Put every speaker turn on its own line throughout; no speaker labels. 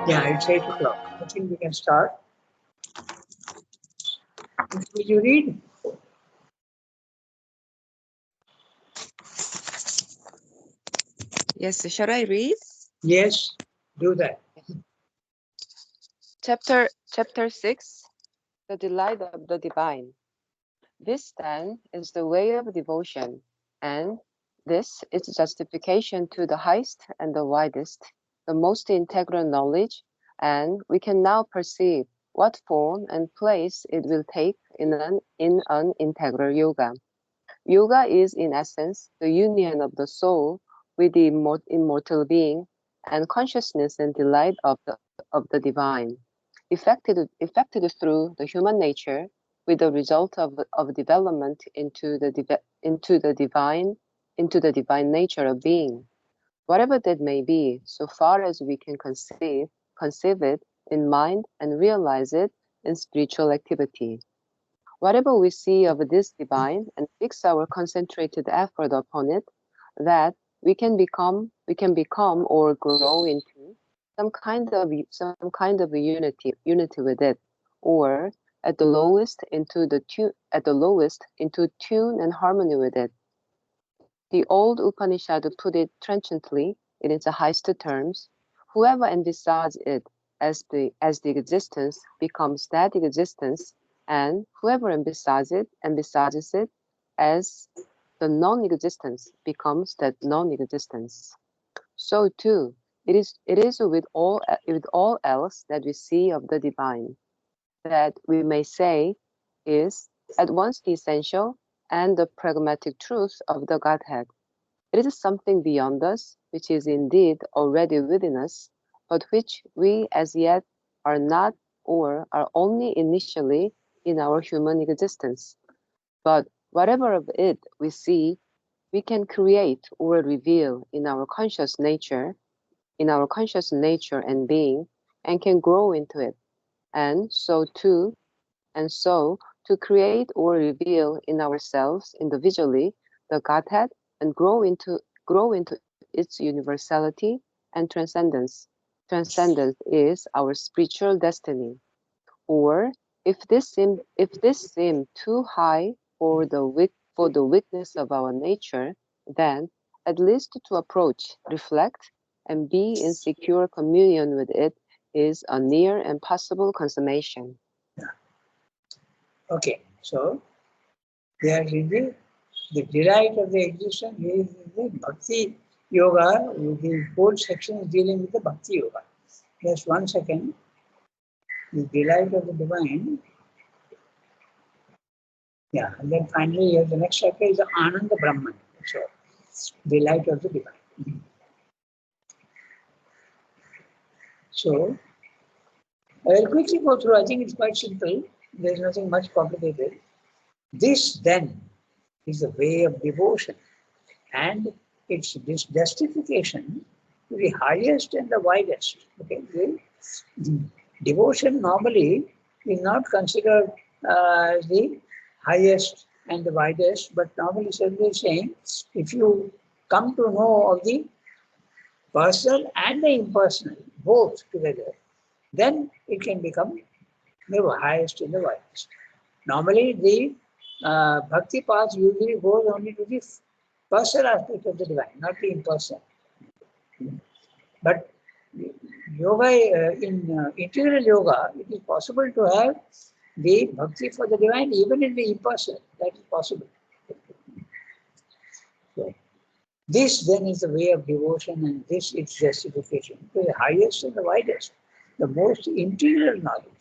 Yeah, it's 8 o'clock. I think we can start. Will you read?
Yes, shall I read?
Yes, do that.
Chapter 6, The Delight of the Divine. This then is the way of devotion, and this is justification to the highest and the widest, the most integral knowledge, and we can now perceive what form and place it will take in an integral yoga. Yoga is in essence the union of the soul with the immortal being and consciousness and delight of the divine, effected through the human nature with the result of development into the divine nature of being. Whatever that may be, so far as we can conceive it in mind and realize it in spiritual activity. Whatever we see of this divine and fix our concentrated effort upon it, that we can become or grow into some kind of a unity with it, or at the lowest into tune and harmony with it. The old Upanishad put it trenchantly in its highest terms: whoever envisages it as the existence becomes that existence, and whoever envisages it as the non-existence becomes that non-existence. So too, it is with all else that we see of the divine, that we may say is at once the essential and the pragmatic truth of the Godhead. It is something beyond us, which is indeed already within us, but which we as yet are not, or are only initially in our human existence. But whatever of it we see, we can create or reveal in our conscious nature and being, and can grow into it. And so too, and so to create or reveal in ourselves individually the Godhead and grow into its universality and transcendence. Transcendence is our spiritual destiny. Or if this seem too high for the weakness of our nature, then at least to approach, reflect, and be in secure communion with it is a near and possible consummation.
Okay, so there is the delight of the existence. Here is the Bhakti Yoga. The whole section is dealing with the Bhakti Yoga. Just 1 second. The delight of the divine. Yeah, and then finally, here the next chapter is the Ananda Brahman. So, delight of the divine. So, I will quickly go through. I think it's quite simple. There is nothing much complicated. This then is the way of devotion, and it's this justification to the highest and the widest. Okay, the devotion normally is not considered the highest and the widest, but normally simply saying if you come to know of the personal and the impersonal both together, then it can become the highest and the widest. Normally, the bhakti path usually goes only to the personal aspect of the divine, not the impersonal. But yoga, in integral yoga, it is possible to have the bhakti for the divine even in the impersonal. That is possible. So, this then is the way of devotion, and this is justification to the highest and the widest, the most integral knowledge.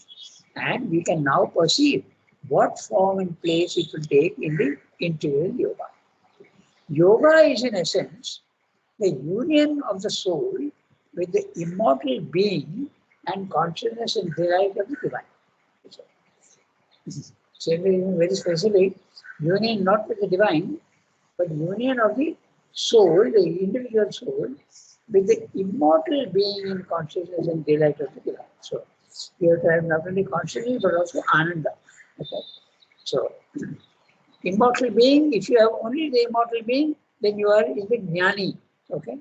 And we can now perceive what form and place it will take in the integral yoga. Yoga is in essence the union of the soul with the immortal being and consciousness and delight of the divine. So, very specific, union not with the divine, but union of the soul, the individual soul, with the immortal being in consciousness and delight of the divine. So, you have to have not only consciousness but also ananda. Okay? So, immortal being, if you have only the immortal being, then you are in the jnani. Okay?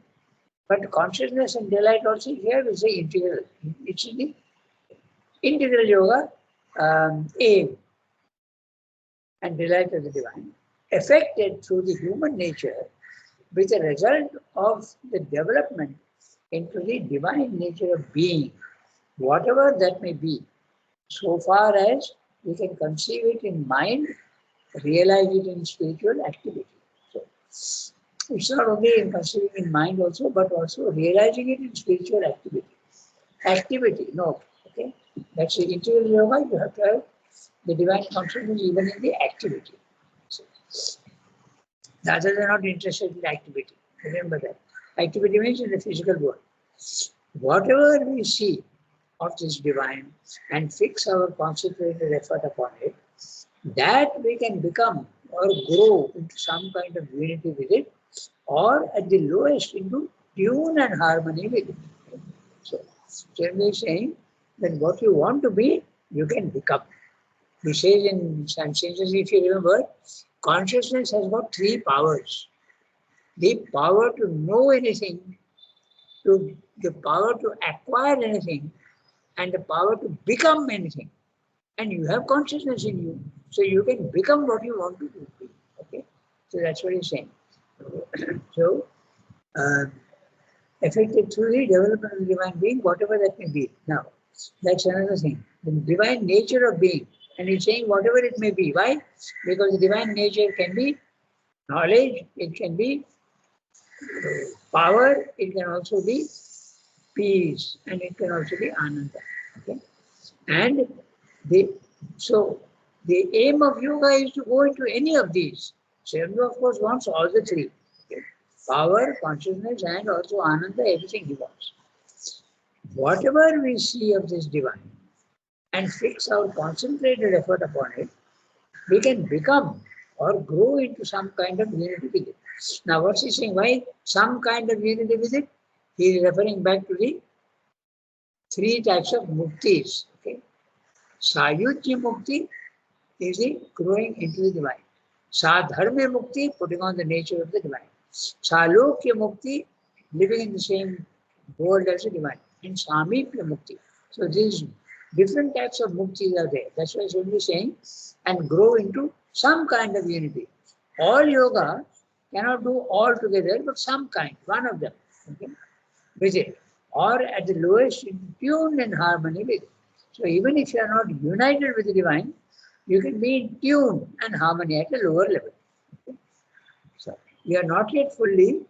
But consciousness and delight also here is the integral. It's the integral yoga aim and delight of the divine, affected through the human nature with the result of the development into the divine nature of being, whatever that may be, so far as we can conceive it in mind, realize it in spiritual activity. So it's not only in conceiving in mind also, but also realizing it in spiritual activity. Activity, no, okay? That's the integral yoga, you have to have the divine consciousness even in the activity. So, the others are not interested in activity. Remember that. Activity means in the physical world. Whatever we see of this divine and fix our concentrated effort upon it, that we can become or grow into some kind of unity with it, or at the lowest into tune and harmony with it. So, generally saying that what you want to be, you can become. We say in Sanskrit, if you remember, consciousness has got three powers. The power to know anything, the power to acquire anything, and the power to become anything. And you have consciousness in you, so you can become what you want to be. Okay, so that's what he's saying. So, affected through the development of the divine being, whatever that may be. Now, that's another thing. The divine nature of being, and he's saying whatever it may be. Why? Because the divine nature can be knowledge, it can be power, it can also be peace, and it can also be ananda. Okay, and so the aim of yoga is to go into any of these. Srivastava, of course, wants all the three. Okay? Power, consciousness, and also ananda, everything he wants. Whatever we see of this divine and fix our concentrated effort upon it, we can become or grow into some kind of unity with it. Now, what's he saying? Why some kind of unity with it? He is referring back to the three types of muktis. Okay? Sayutya mukti is the growing into the divine. Sadharma mukti, putting on the nature of the divine. Salokya mukti, living in the same world as the divine. And Samipya mukti. So these different types of muktis are there. That's why he's only saying, and grow into some kind of unity. All yoga cannot do all together, but some kind, one of them. Okay? With it. Or at the lowest, in tune and harmony with it. So even if you are not united with the divine, you can be in tune and harmony at a lower level. Okay? So you are not yet fully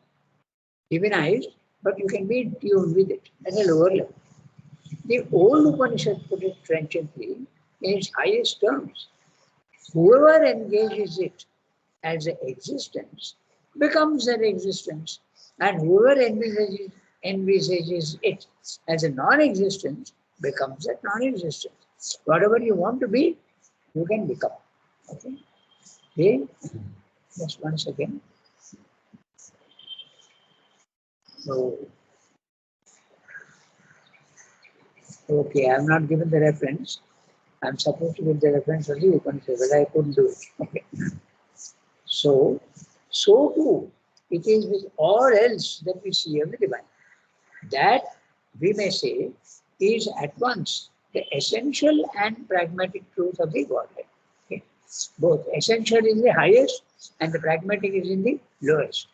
divinized, but you can be in tune with it at a lower level. The old Upanishad put it trenchantly in its highest terms. Whoever engages it as an existence becomes that existence, and whoever envisages it as a non-existence becomes that non-existence. Whatever you want to be, you can become. Okay? Okay? Just one second. So, okay, I have not given the reference. I'm supposed to give the reference only you can say, but I couldn't do it. Okay. So too, it is with all else that we see of the divine. That we may say is at once the essential and pragmatic truth of the Godhead. Okay. Both essential is the highest and the pragmatic is in the lowest.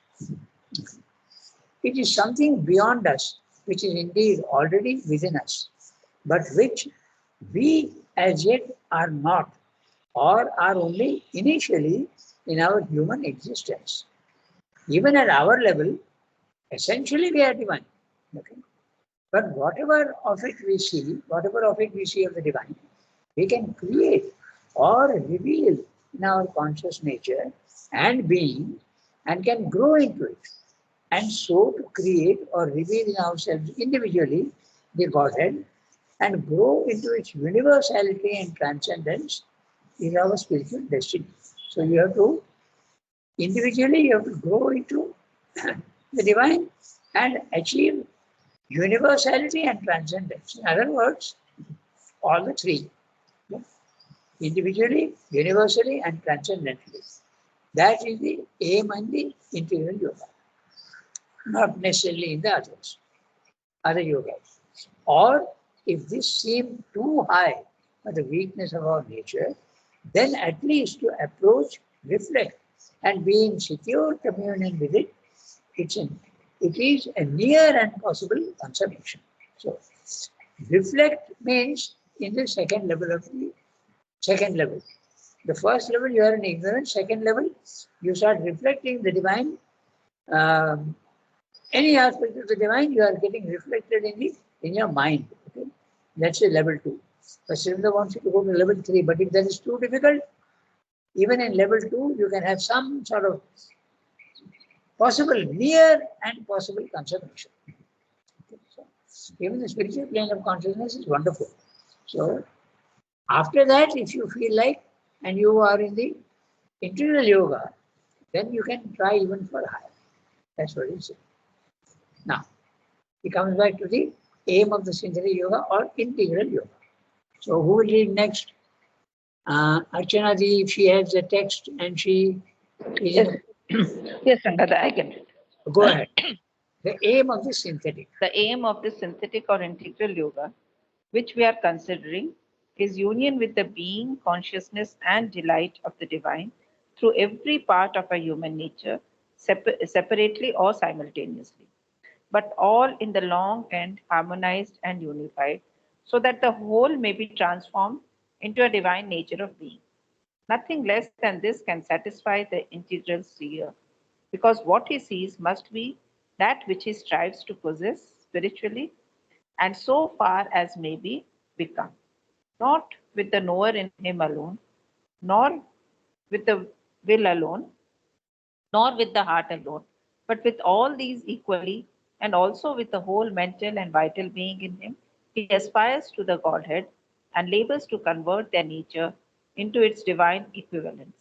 It is something beyond us, which is indeed already within us, but which we as yet are not, or are only initially in our human existence. Even at our level, essentially we are divine. Okay? But whatever of it we see of the divine, we can create or reveal in our conscious nature and being, and can grow into it. And so to create or reveal in ourselves individually the Godhead and grow into its universality and transcendence is our spiritual destiny. So you have to, individually you have to grow into the divine and achieve universality and transcendence. In other words, all the three. Individually, universally, and transcendentally. That is the aim and the integral yoga. not necessarily in the others, other yogas. Or if this seemed too high for the weakness of our nature, then at least to approach, reflect, and be in secure communion with it, it is a near and possible consummation. So, reflect means in the second level of the second level. The first level, you are in ignorance. Second level, you start reflecting the divine. Any aspect of the divine, you are getting reflected in your mind. Okay? That's a level 2. But Srinivasa wants you to go to level 3. But if that is too difficult, even in level 2, you can have some sort of possible, near and possible consummation. So, even the spiritual plane of consciousness is wonderful. So, after that, if you feel like, and you are in the integral yoga, then you can try even for higher. That's what it says. Now, it comes back to the aim of the synthetic yoga or integral yoga. So, who will read next? Archana Ji, if she has the text and she is
Yes, yes, Sangada, I can read.
go ahead. The aim of the synthetic.
The aim of the synthetic or integral yoga, which we are considering, is union with the being, consciousness, and delight of the divine through every part of our human nature, separately or simultaneously, but all in the long end harmonized and unified, so that the whole may be transformed into a divine nature of being. Nothing less than this can satisfy the integral seer, because what he sees must be that which he strives to possess spiritually, and so far as may be become, not with the knower in him alone, nor with the will alone, nor with the heart alone, but with all these equally, and also with the whole mental and vital being in him. He aspires to the Godhead and labors to convert their nature into its divine equivalence.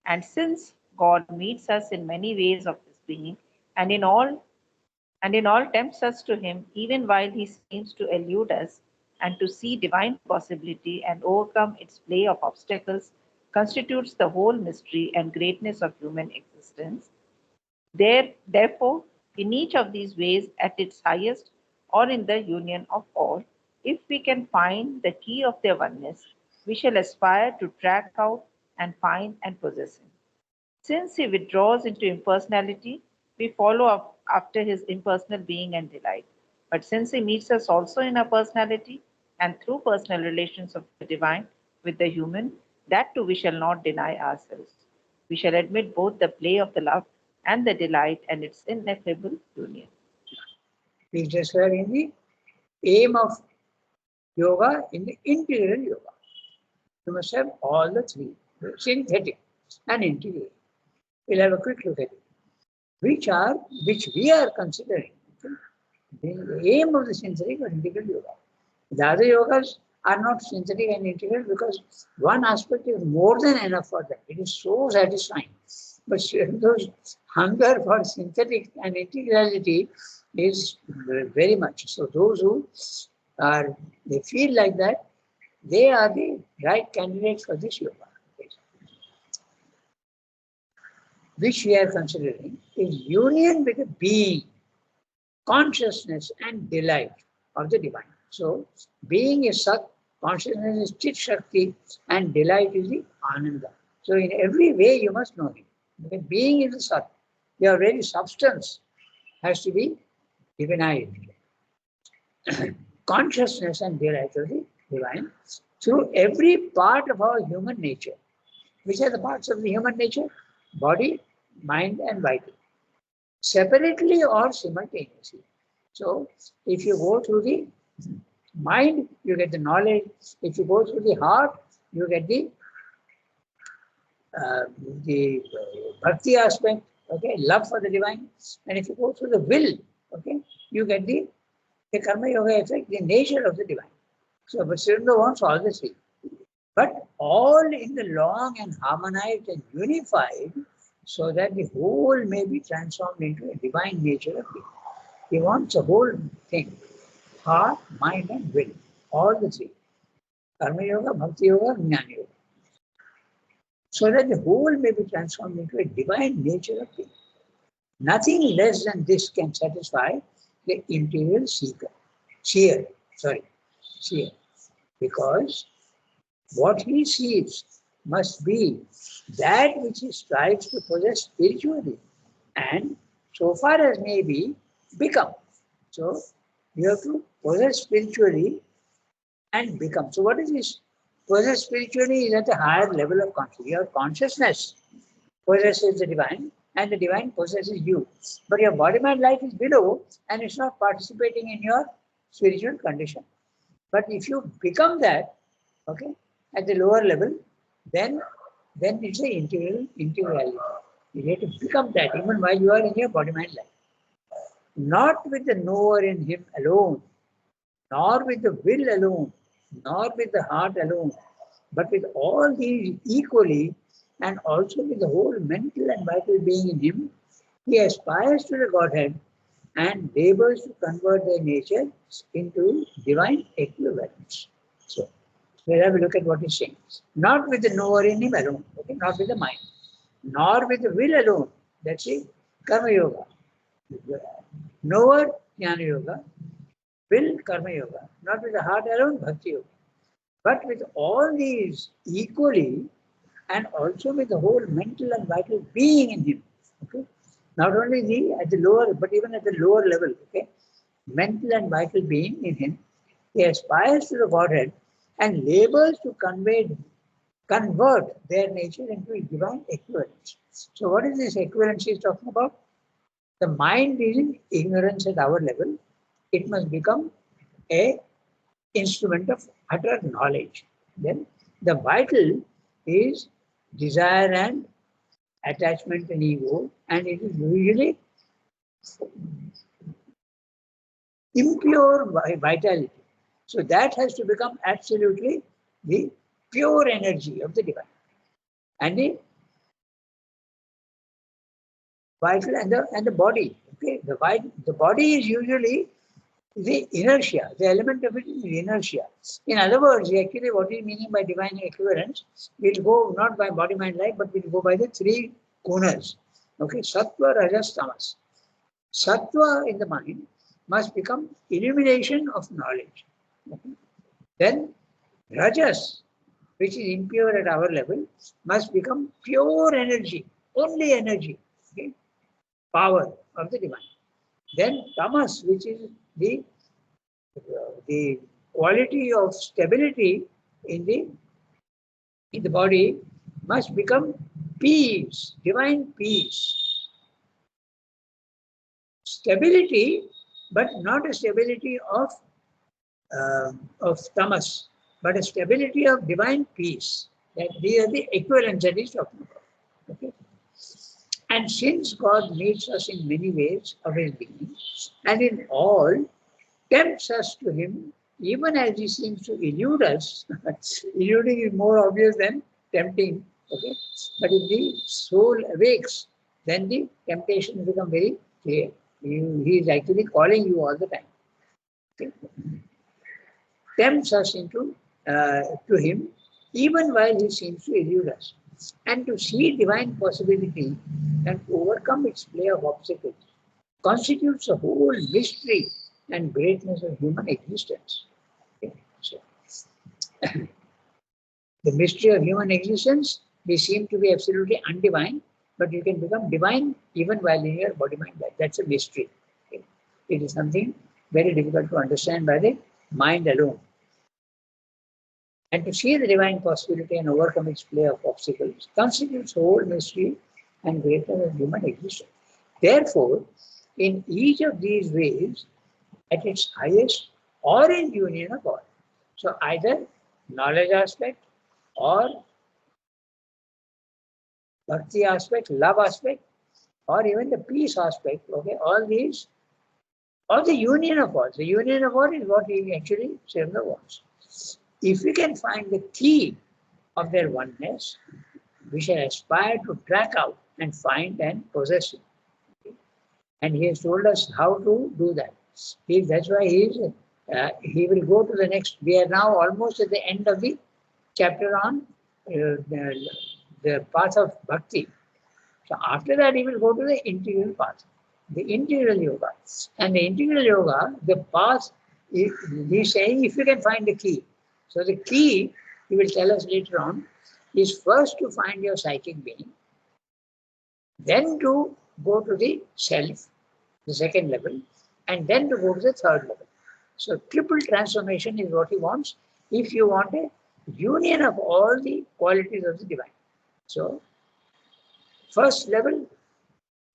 And since God meets us in many ways of this being, and in all tempts us to him, even while he seems to elude us, and to see divine possibility and overcome its play of obstacles constitutes the whole mystery and greatness of human existence. Therefore, in each of these ways, at its highest, or in the union of all, if we can find the key of their oneness, we shall aspire to track out and find and possess him. Since he withdraws into impersonality, we follow up after his impersonal being and delight. But since he meets us also in our personality and through personal relations of the divine with the human, that too we shall not deny ourselves. We shall admit both the play of the love and the delight and its ineffable union.
We just were in the aim of yoga in the integral yoga. You must have all the three, synthetic and integral. We'll have a quick look at it. Which we are considering. The aim of the synthetic or integral yoga. The other yogas are not synthetic and integral because one aspect is more than enough for them. It is so satisfying. But those hunger for synthetic and integrality is very much. So those who they feel like that, they are the right candidates for this yoga. Which we are considering is union with the being, consciousness and delight of the divine. So, being is Sat, consciousness is Chit Shakti, and delight is the Ananda. So, in every way, you must know him. Because being is the Sat. Your very substance has to be divinized. Consciousness and delight of the divine through every part of our human nature. Which are the parts of the human nature? Body, mind, and vital. Separately or simultaneously. So, if you go through the mind, you get the knowledge. If you go through the heart, you get the bhakti aspect, okay, love for the divine. And if you go through the will, okay, you get the karma yoga effect, the nature of the divine. So, but Srinivasa wants all the three. But all in the long and harmonized and unified, so that the whole may be transformed into a divine nature of being. He wants the whole thing, heart, mind, and will, all the three. Karma yoga, bhakti yoga, jnana yoga. So that the whole may be transformed into a divine nature of being. Nothing less than this can satisfy the interior seer, because what he sees must be that which he strives to possess spiritually, and so far as may be, become. So you have to possess spiritually and become. So what is this? Possess spiritually is at a higher level of consciousness. Your consciousness possesses the divine and the divine possesses you. But your body-mind life is below and it's not participating in your spiritual condition. But if you become that, okay, at the lower level, then it's the interiority. You have to become that even while you are in your body-mind life. Not with the knower in him alone, nor with the will alone, nor with the heart alone, but with all these equally, and also with the whole mental and vital being in him, he aspires to the Godhead and labors to convert their nature into divine equivalence. So, we'll have a look at what he's saying. Not with the knower in him alone, okay? Not with the mind, nor with the will alone. That's it, Karma Yoga. Knower, Jnana Yoga, will, Karma Yoga. Not with the heart alone, Bhakti Yoga. But with all these equally, and also with the whole mental and vital being in him. Okay? Not only at the lower, but even at the lower level, okay? Mental and vital being in him, he aspires to the Godhead and labors to convert their nature into a divine equivalence. So what is this equivalence he's talking about? The mind is in ignorance at our level. It must become a instrument of utter knowledge. Then the vital is desire and attachment and ego, and it is usually impure vitality. So that has to become absolutely the pure energy of the divine. And the vital and the body. Okay, the body is usually the inertia. The element of it is inertia. In other words, actually what is meaning by divine equivalence will go not by body, mind, life, but will go by the three gunas. Okay, sattva, rajas, tamas. Sattva in the mind must become illumination of knowledge. Okay. Then rajas, which is impure at our level, must become pure energy, only energy, okay? Power of the divine. Then tamas, which is the quality of stability in the body, must become peace, divine peace. Stability, but not a stability of tamas, but a stability of divine peace. That these are the equivalents that he's talking about. Okay? And since God meets us in many ways of his being, and in all tempts us to him, even as he seems to elude us, eluding is more obvious than tempting. Okay? But if the soul awakes, then the temptation becomes very clear. He is actually calling you all the time. Okay? Tempts us into to him, even while he seems to elude us. And to see divine possibility and overcome its play of obstacles constitutes a whole mystery and greatness of human existence. Okay? So, the mystery of human existence, we seem to be absolutely undivine, but you can become divine even while in your body-mind life. That's a mystery. Okay? It is something very difficult to understand by the mind alone. And to see the divine possibility and overcome its play of obstacles constitutes a whole mystery and greatness of human existence. Therefore, in each of these ways, at its highest or in union of all. So either knowledge aspect or bhakti aspect, love aspect, or even the peace aspect, okay, all these, or the union of all. The union of all is what he actually Srila wants. If we can find the key of their oneness, we shall aspire to track out and find and possess it. Okay? And he has told us how to do that. That's why he will go to the next. We are now almost at the end of the chapter on the path of bhakti. So after that, he will go to the integral path, the integral yoga. And the integral yoga, the path, he's saying if you can find the key. So the key, he will tell us later on, is first to find your psychic being, then to go to the self, the second level, and then to go to the third level. So triple transformation is what he wants if you want a union of all the qualities of the divine. So first level,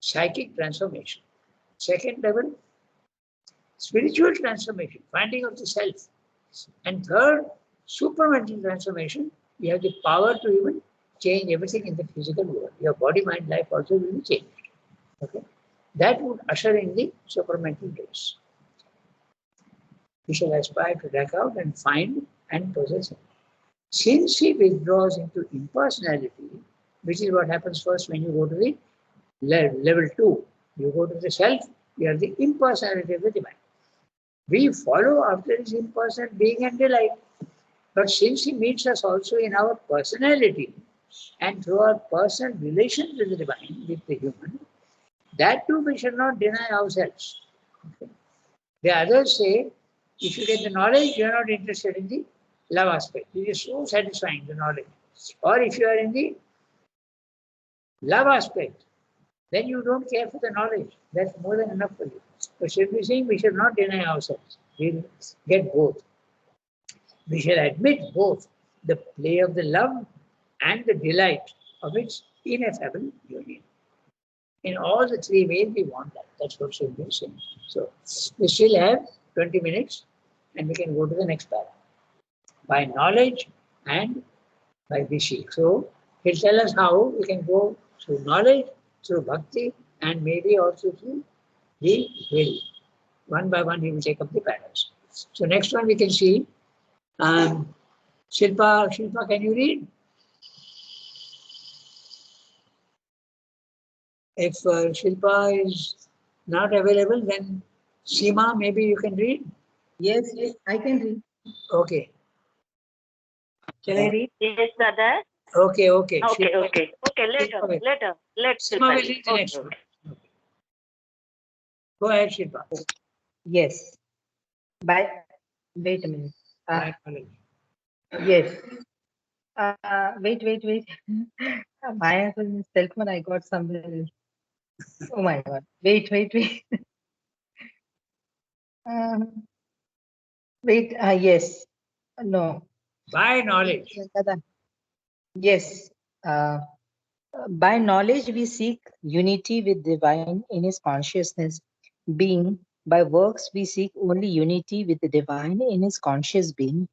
psychic transformation. Second level, spiritual transformation, finding of the self. And third, supramental transformation. You have the power to even change everything in the physical world. Your body, mind, life also will be changed. Okay? That would usher in the supramental race. We shall aspire to track out and find and possess him. Since he withdraws into impersonality, which is what happens first when you go to the level 2, you go to the self, you are the impersonality of the divine. We follow after his impersonal being and delight. But since he meets us also in our personality and through our personal relations with the divine, with the human, that too we shall not deny ourselves. Okay. The others say, if you get the knowledge, you are not interested in the love aspect. It is so satisfying, the knowledge. Or if you are in the love aspect, then you don't care for the knowledge. That's more than enough for you. But should be saying we should not deny ourselves. We'll get both. We shall admit both the play of the love and the delight of its ineffable union. In all the three ways, we want that. That's what Sylvia is saying. So we still have 20 minutes and we can go to the next paragraph. By knowledge and by Vishik. So he'll tell us how we can go through knowledge, through bhakti, and maybe also through the will. One by one, he will take up the paragraphs. So next one we can see. Shilpa, can you read? If Shilpa is not available, then Seema, maybe you can read?
Yes, I can read.
Okay.
Shall I read?
Yes, brother.
Okay.
Okay.
Shilpa,
Later. Let's
Seema will read the next one. Okay. Go ahead, Shilpa.
Yes. Wait a minute.
By knowledge.
Yes. Wait. My cell phone I got somewhere else. Oh my God. Wait. Wait. Yes. No.
By knowledge.
Yes. By knowledge, we seek unity with divine in his consciousness being. By works, we seek only unity with the divine in his conscious being,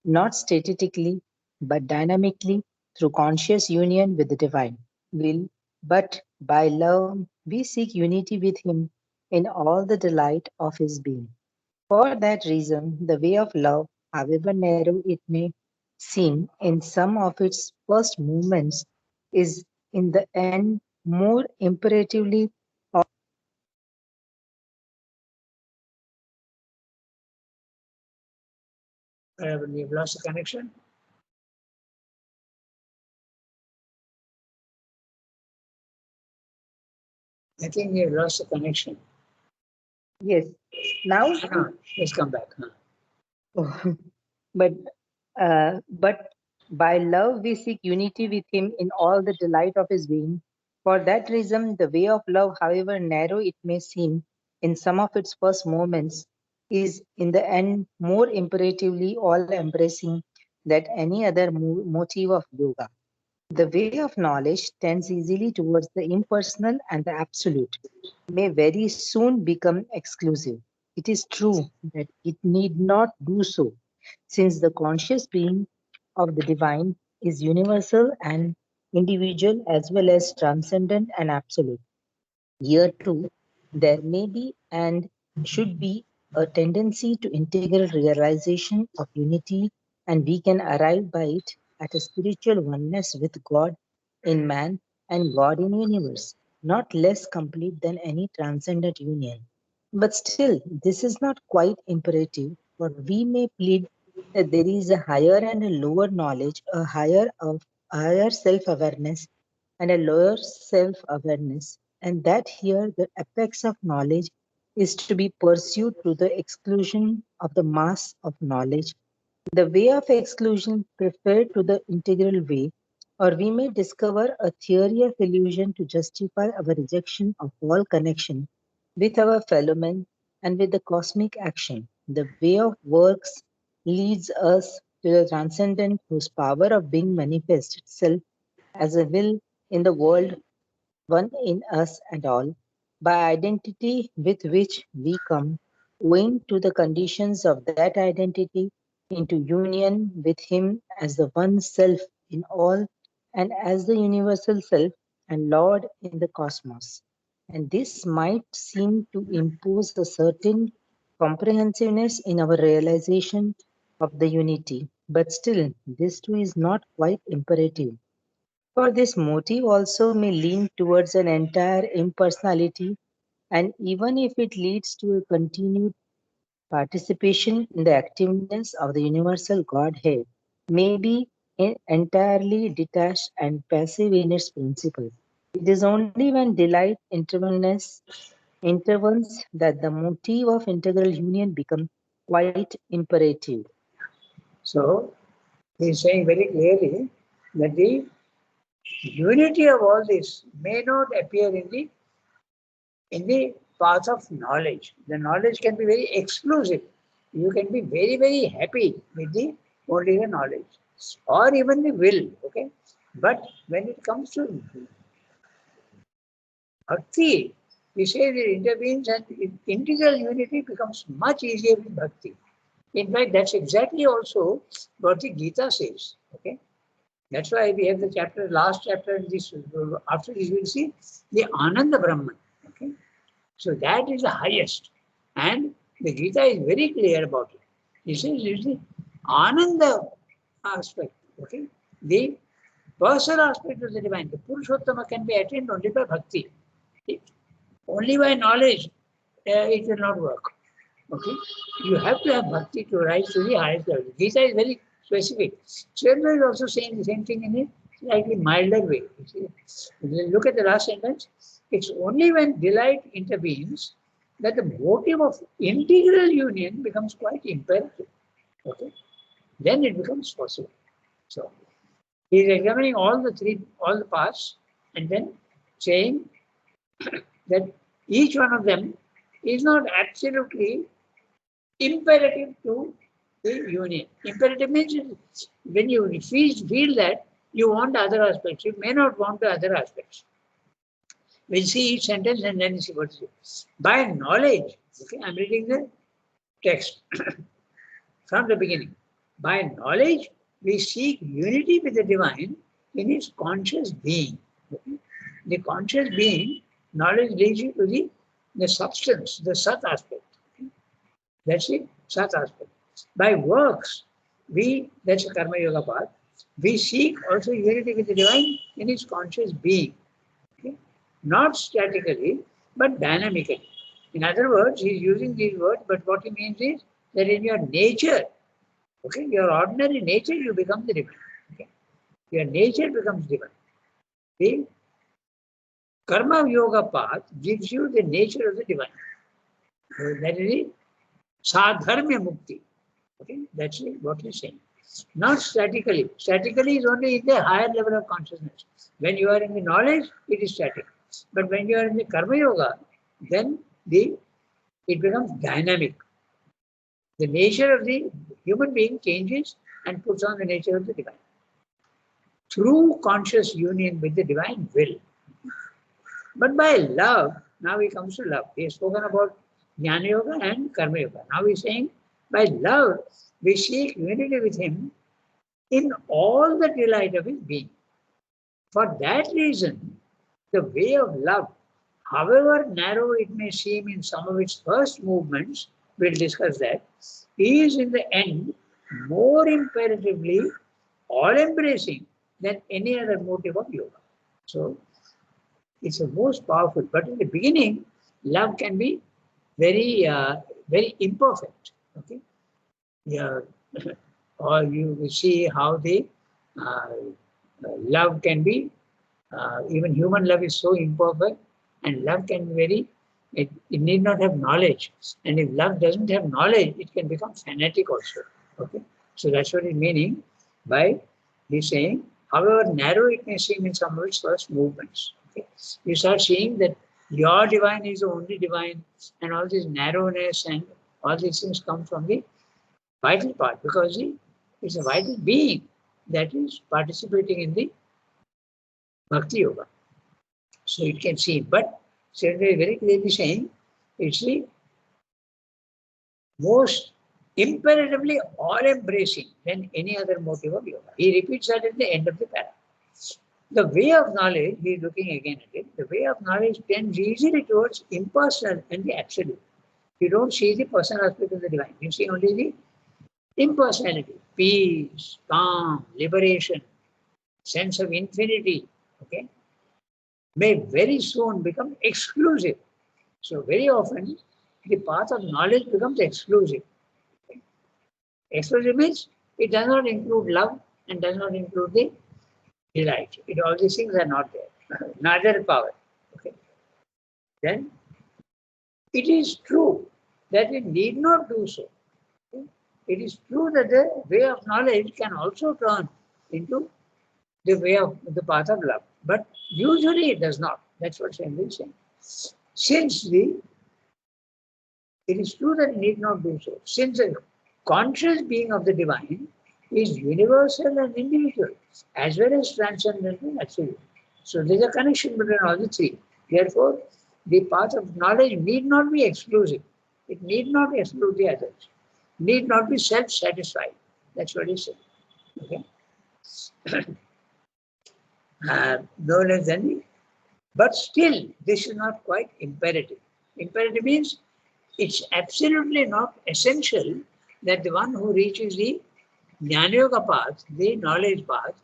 not statically, but dynamically through conscious union with the divine will. But by love, we seek unity with him in all the delight of his being. For that reason, the way of love, however narrow it may seem in some of its first movements, is in the end more imperatively
We have lost the connection. I think we have lost the connection.
yes. Now,
Let's come back.
but by love we seek unity with him in all the delight of his being. For that reason, the way of love, however narrow it may seem in some of its first moments, is in the end more imperatively all embracing than any other motive of yoga. The way of knowledge tends easily towards the impersonal and the absolute, may very soon become exclusive. It is true that it need not do so, since the conscious being of the divine is universal and individual as well as transcendent and absolute. Here too, there may be and should be a tendency to integral realization of unity, and we can arrive by it at a spiritual oneness with God in man and God in universe, not less complete than any transcendent union. But still, this is not quite imperative, for we may plead that there is a higher and a lower knowledge, a higher self-awareness, and a lower self-awareness, and that here the apex of knowledge is to be pursued to the exclusion of the mass of knowledge, the way of exclusion preferred to the integral way, or we may discover a theory of illusion to justify our rejection of all connection with our fellow men and with the cosmic action. The way of works leads us to the transcendent whose power of being manifests itself as a will in the world, one in us and all, by identity with which we come, owing to the conditions of that identity, into union with Him as the one self in all and as the universal self and Lord in the cosmos. And this might seem to impose a certain comprehensiveness in our realization of the unity, but still, this too is not quite imperative. For this motive also may lean towards an entire impersonality, and even if it leads to a continued participation in the activeness of the universal Godhead, may be entirely detached and passive in its principle. It is only when delight intervenes that the motive of integral union becomes quite imperative.
So he is saying very clearly that the unity of all this may not appear in the path of knowledge. The knowledge can be very exclusive. You can be very, very happy with the only the knowledge or even the will. Okay. But when it comes to bhakti, we say that it intervenes and integral unity becomes much easier with bhakti. In fact, that's exactly also what the Gita says. Okay. That's why we have the chapter, last chapter in this, after this we'll see the Ananda Brahman. Okay. So that is the highest. And the Gita is very clear about it. He says it's the Ananda aspect. Okay. The personal aspect of the divine. The Purushottama can be attained only by bhakti. Only by knowledge it will not work. Okay. You have to have bhakti to rise to the highest level. Gita is very specific. Sridhar is also saying the same thing in a slightly milder way. Look at the last sentence. It's only when delight intervenes that the motive of integral union becomes quite imperative. Okay? Then it becomes possible. So he is examining all the paths and then saying that each one of them is not absolutely imperative to the union. Imperative means when you feel that you want other aspects, you may not want the other aspects. We'll see each sentence and then see what it is. By knowledge, okay, I'm reading the text from the beginning. By knowledge, we seek unity with the divine in its conscious being. Okay? The conscious being, knowledge leads you to the substance, the Sat aspect. Okay? That's it, Sat aspect. By works, that's a Karma Yoga path, we seek also unity with the divine in its conscious being. Okay? Not statically, but dynamically. In other words, he's using these words, but what he means is that in your nature, okay, your ordinary nature, you become the divine. Okay? Your nature becomes divine. The Karma Yoga path gives you the nature of the divine. So that is the Sadharmya Mukti. Okay, that's what he's saying. Not statically. Statically is only in the higher level of consciousness. When you are in the knowledge, it is static. But when you are in the Karma Yoga, then it becomes dynamic. The nature of the human being changes and puts on the nature of the divine. Through conscious union with the divine will. But by love, now he comes to love. He has spoken about Jnana Yoga and Karma Yoga. Now he's saying, by love, we seek unity with him in all the delight of his being. For that reason, the way of love, however narrow it may seem in some of its first movements, we'll discuss that, is in the end more imperatively all-embracing than any other motive of yoga. So, it's the most powerful. But in the beginning, love can be very, very imperfect. Okay, yeah, or you will see how the love can be Even human love is so imperfect, and love can be very, it need not have knowledge. And if love doesn't have knowledge, it can become fanatic also. Okay, so that's what it's meaning by this saying. However narrow it may seem in some of its first movements. Okay, you start seeing that your divine is the only divine, and all this narrowness and all these things come from the vital part, because it's a vital being that is participating in the Bhakti Yoga. So it can see, but certainly very clearly saying it's the most imperatively all-embracing than any other motive of yoga. He repeats that at the end of the paragraph. The way of knowledge, he is looking again at it, the way of knowledge tends easily towards impersonal and the absolute. You don't see the personal aspect of the divine. You see only the impersonality, peace, calm, liberation, sense of infinity, okay, may very soon become exclusive. So very often, the path of knowledge becomes exclusive. Okay? Exclusive means it does not include love and does not include the delight. All these things are not there, neither power. Okay? Then it is true that it need not do so. Okay? It is true that the way of knowledge can also turn into the way of the path of love, but usually it does not. That's what Swami is saying. Since it is true that it need not do so. Since the conscious being of the divine is universal and individual, as well as transcendent and absolute. So there is a connection between all the three. Therefore, the path of knowledge need not be exclusive. It need not exclude the others. Need not be self-satisfied. That's what he said. Okay. No less than the, but still, this is not quite imperative. Imperative means it's absolutely not essential that the one who reaches the Jnana Yoga path, the knowledge path,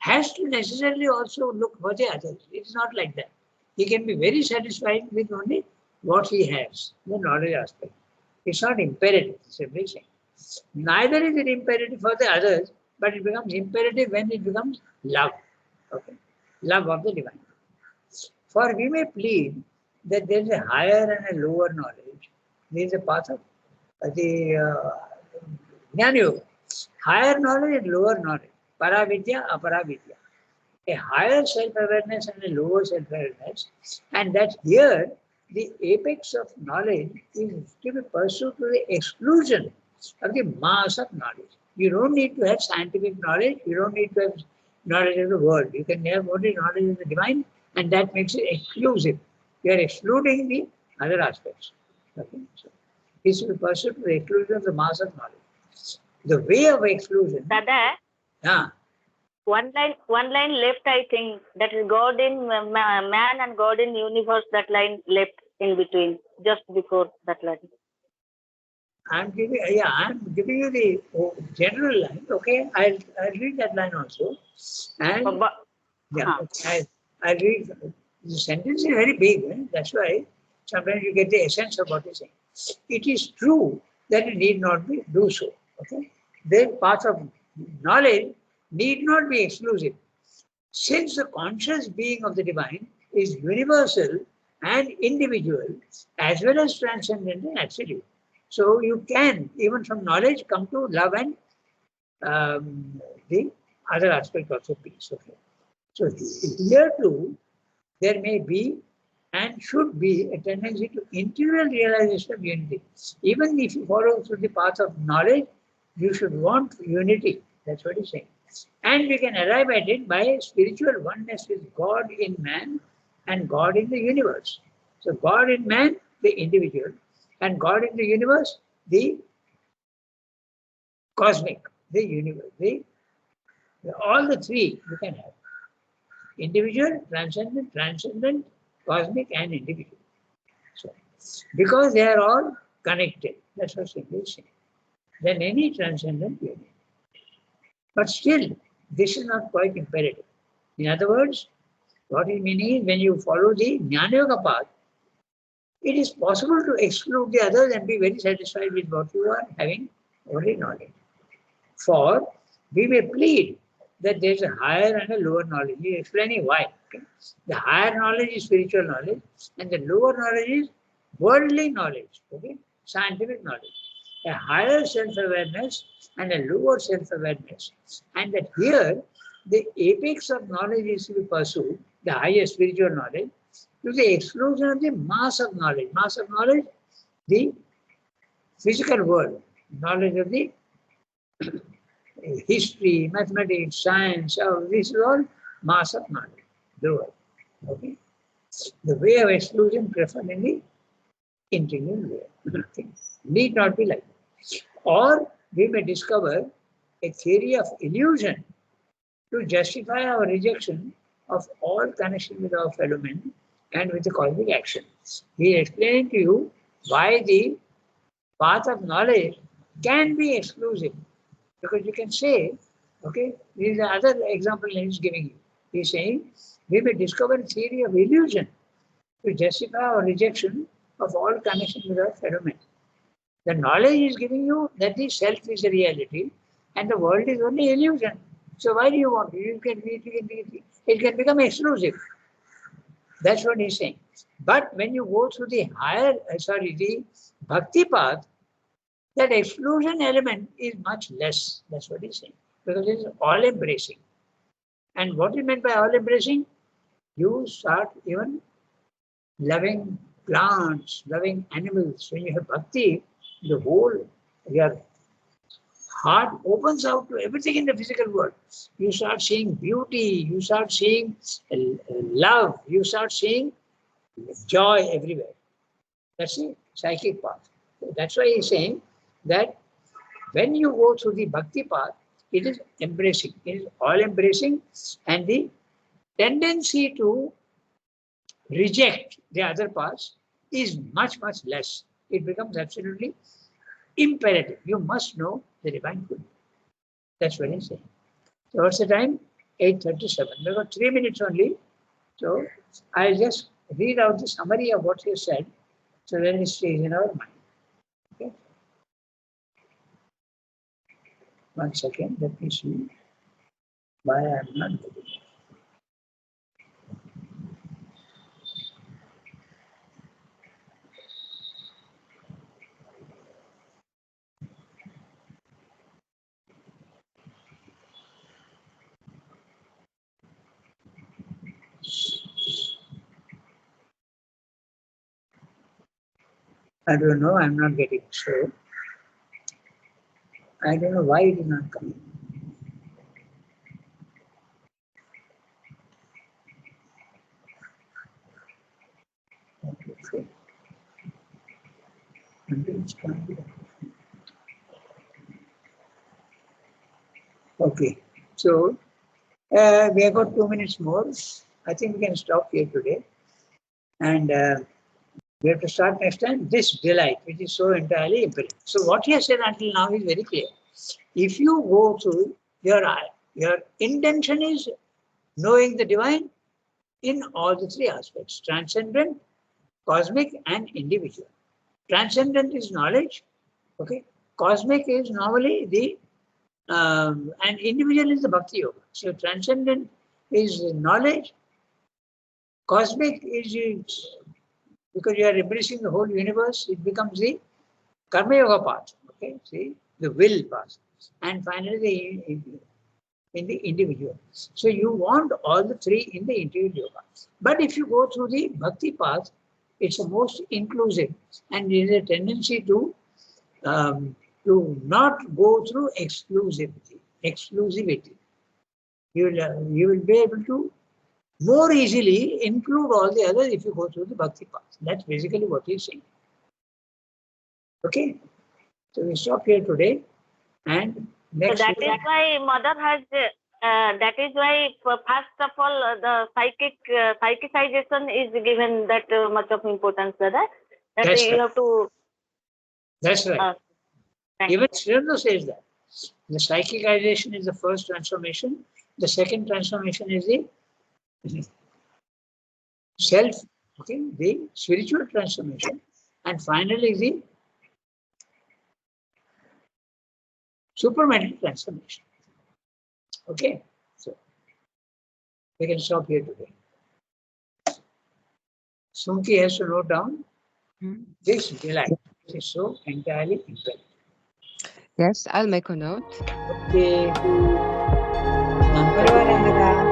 has to necessarily also look for the others. It's not like that. He can be very satisfied with only what he has, the knowledge aspect. It's not imperative, simply saying. Neither is it imperative for the others, but it becomes imperative when it becomes love. Okay? Love of the divine. For we may plead that there is a higher and a lower knowledge. There is a path of the Jnana Yoga. Higher knowledge and lower knowledge. Paravidya, aparavidya. A higher self-awareness and a lower self-awareness. And that here, the apex of knowledge is to be pursued to the exclusion of the mass of knowledge. You don't need to have scientific knowledge. You don't need to have knowledge of the world. You can have only knowledge of the divine, and that makes it exclusive. You are excluding the other aspects. Okay? So, this will be pursued to the exclusion of the mass of knowledge. The way of exclusion.
Dada, one line left, I think. That is God in man and God in universe. That line left in between, just before that line.
I'm giving you the general line. Okay, I'll read that line also. And I'll read. The sentence is very big. That's why sometimes you get the essence of what he's saying. It is true that it need not be do so. Okay, the path of knowledge need not be exclusive, since the conscious being of the divine is universal and individual, as well as transcendent and absolute. So you can, even from knowledge, come to love and the other aspect also, peace. Okay. So here too, there may be and should be a tendency to integral realization of unity. Even if you follow through the path of knowledge, you should want unity. That's what he's saying. And we can arrive at it by spiritual oneness with God in man and God in the universe. So God in man, the individual, and God in the universe, the cosmic, the universe. All the three you can have. Individual, transcendent, cosmic, and individual. So, because they are all connected, that's what simply is saying. Then any transcendent union. But still, this is not quite imperative. In other words, what it means is when you follow the Jnana Yoga path, it is possible to exclude the others and be very satisfied with what you are having already knowledge. For we may plead that there's a higher and a lower knowledge. He is explaining why. Okay? The higher knowledge is spiritual knowledge, and the lower knowledge is worldly knowledge, okay? Scientific knowledge. A higher self-awareness and a lower self-awareness. And that here, the apex of knowledge is to be pursued, the higher spiritual knowledge, to the exclusion of the mass of knowledge. Mass of knowledge, the physical world, knowledge of the history, mathematics, science, this is all mass of knowledge, lower. Okay? The way of exclusion preferred in the integral way. Okay? Need not be like that. Or we may discover a theory of illusion to justify our rejection of all connection with our fellow men and with the cosmic action. He is explaining to you why the path of knowledge can be exclusive. Because you can say, okay, this is the other example he is giving you. He is saying, we may discover a theory of illusion to justify our rejection of all connection with our fellow men. The knowledge is giving you that the self is a reality and the world is only illusion. So why do you want it? It can become exclusive. That's what he's saying. But when you go through the the bhakti path, that exclusion element is much less. That's what he's saying. Because it is all embracing. And what is meant by all embracing? You start even loving plants, loving animals. When you have bhakti, the whole your heart opens out to everything in the physical world. You start seeing beauty, you start seeing love, you start seeing joy everywhere. That's the psychic path. That's why he's saying that when you go through the bhakti path, it is embracing, it is all embracing, and the tendency to reject the other paths is much, much less. It becomes absolutely imperative. You must know the divine good. That's what he's saying. So what's the time? 8:37. We've got 3 minutes only. So I'll just read out the summary of what he said so that it stays in our mind. Okay. 1 second, let me see why I'm not getting it. I don't know, I'm not getting it. So I don't know why it is not coming. Okay. Okay, so we have got 2 minutes more. I think we can stop here today. And we have to start next time. This delight, which is so entirely imperative. So what he has said until now is very clear. If you go through your intention is knowing the divine in all the three aspects: transcendent, cosmic, and individual. Transcendent is knowledge. Okay, cosmic is normally the and individual is the bhakti yoga. So transcendent is knowledge. Cosmic is because you are embracing the whole universe. It becomes the karma yoga path. Okay, see the will path, and finally in the individual. So you want all the three in the individual yoga. But if you go through the bhakti path, it's the most inclusive, and there is a tendency to not go through exclusivity. You will be able to more easily include all the others if you go through the bhakti path. That's basically what he's saying. Okay, so we stop here today, and next.
So that is why mother has. That is why first of all the psychicization is given that much of importance, brother. That
That's
you
right.
have to.
That's right. Even Srirno says that. The psychicization is the first transformation. The second transformation is the self, okay, the spiritual transformation. And finally, the supramental transformation. Okay. We can stop here today. Sumti has to note down this delight. It is so entirely infinite.
Yes, I'll make a note.
Okay.
Guru Arangada.